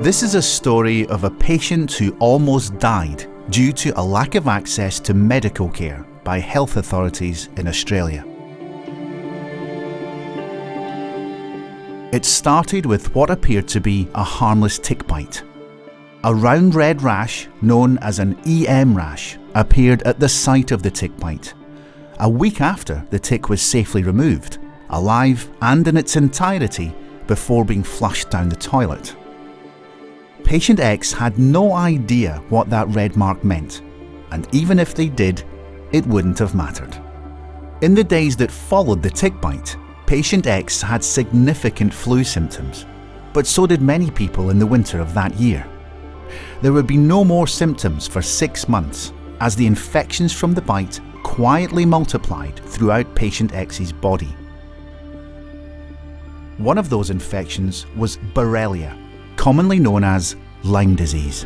This is a story of a patient who almost died due to a lack of access to medical care by health authorities in Australia. It started with what appeared to be a harmless tick bite. A round red rash, known as an EM rash, appeared at the site of the tick bite. A week after, the tick was safely removed, alive and in its entirety, before being flushed down the toilet. Patient X had no idea what that red mark meant, and even if they did, it wouldn't have mattered. In the days that followed the tick bite, Patient X had significant flu symptoms, but so did many people in the winter of that year. There would be no more symptoms for 6 months, as the infections from the bite quietly multiplied throughout Patient X's body. One of those infections was Borrelia, commonly known as Lyme disease.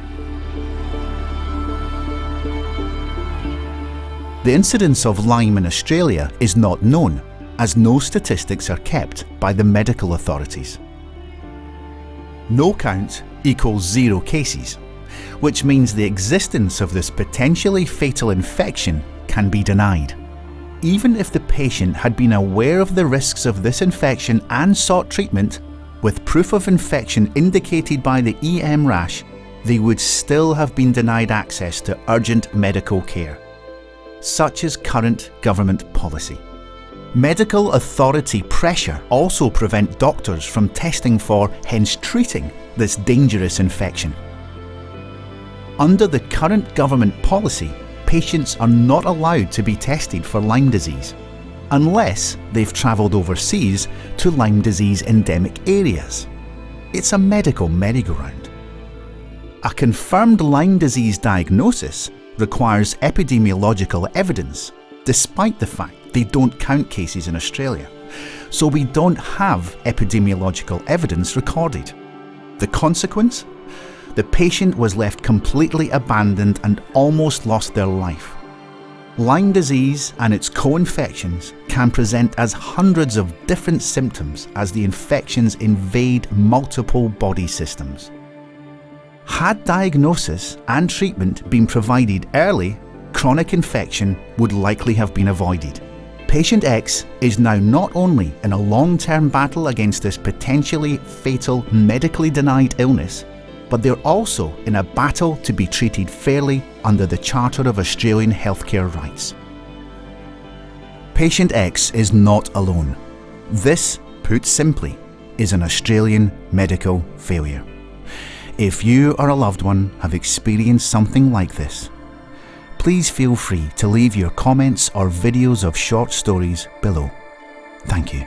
The incidence of Lyme in Australia is not known, as no statistics are kept by the medical authorities. No count equals 0 cases, which means the existence of this potentially fatal infection can be denied. Even if the patient had been aware of the risks of this infection and sought treatment, with proof of infection indicated by the EM rash, they would still have been denied access to urgent medical care. Such is current government policy. Medical authority pressure also prevent doctors from testing for, hence treating, this dangerous infection. Under the current government policy, patients are not allowed to be tested for Lyme disease, unless they've travelled overseas to Lyme disease endemic areas. It's a medical merry-go-round. A confirmed Lyme disease diagnosis requires epidemiological evidence, despite the fact they don't count cases in Australia, so we don't have epidemiological evidence recorded. The consequence? The patient was left completely abandoned and almost lost their life. Lyme disease and its co-infections can present as hundreds of different symptoms as the infections invade multiple body systems. Had diagnosis and treatment been provided early, chronic infection would likely have been avoided. Patient X is now not only in a long-term battle against this potentially fatal medically denied illness, but they're also in a battle to be treated fairly under the Charter of Australian Healthcare Rights. Patient X is not alone. This, put simply, is an Australian medical failure. If you or a loved one have experienced something like this, please feel free to leave your comments or videos of short stories below. Thank you.